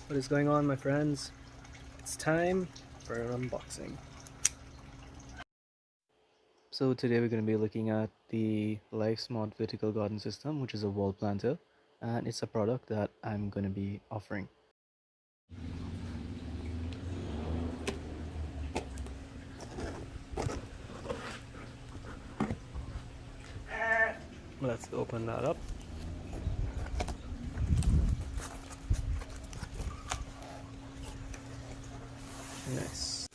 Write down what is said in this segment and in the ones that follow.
What is going on, my friends? It's time for an unboxing. So today we're going to be looking at the Life Smart Vertical Garden System, which is a wall planter, and it's a product that I'm going to be offering. Let's open that up. Nice.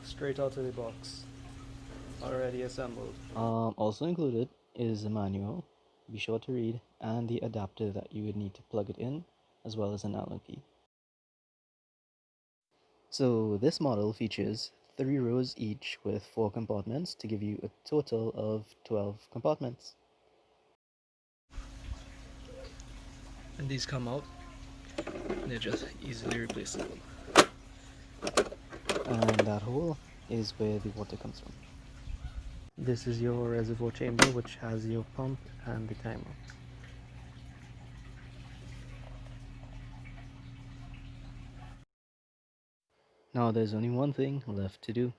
Straight out of the box. Already assembled. Also included is a manual. Be sure to read, and the adapter that you would need to plug it in, as well as an Allen key. So this model features 3 rows each with 4 compartments to give you a total of 12 compartments. And these come out, they're just easily replaceable. And that hole is where the water comes from. This is your reservoir chamber, which has your pump and the timer. Now there's only one thing left to do.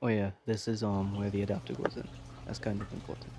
Oh yeah, this is where the adapter goes in. That's kind of important.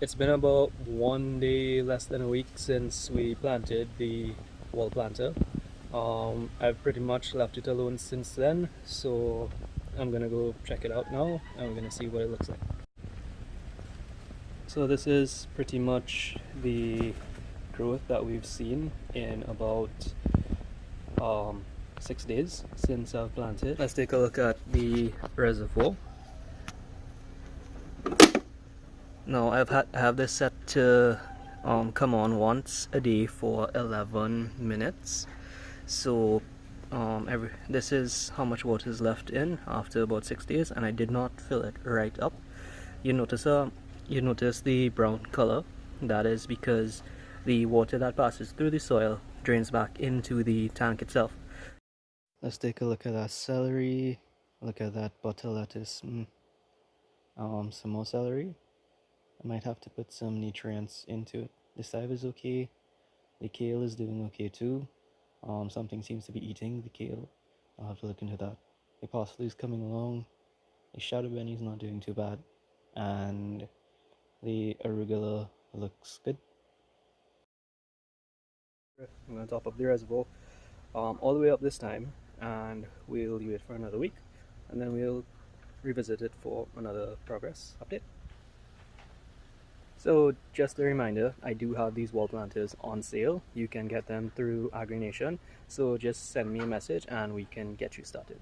It's been about 1 day, less than a week since we planted the wall planter. I've pretty much left it alone since then, so I'm gonna go check it out now and we're gonna see what it looks like. So this is pretty much the growth that we've seen in about 6 days since I've planted. Let's take a look at the reservoir. Now I have this set to come on once a day for 11 minutes. So this is how much water is left in after about 6 days, and I did not fill it right up. You notice the brown color. That is because the water that passes through the soil drains back into the tank itself. Let's take a look at that celery. Look at that butter lettuce. Some more celery. I might have to put some nutrients into it. The side is okay. The kale is doing okay too. Something seems to be eating the kale. I'll have to look into that. The parsley is coming along. The shadow benny is not doing too bad. And the arugula looks good. I'm going to top up the reservoir all the way up this time, and we'll leave it for another week, and then we'll revisit it for another progress update. So just a reminder, I do have these wall planters on sale. You can get them through Agrination, so just send me a message and we can get you started.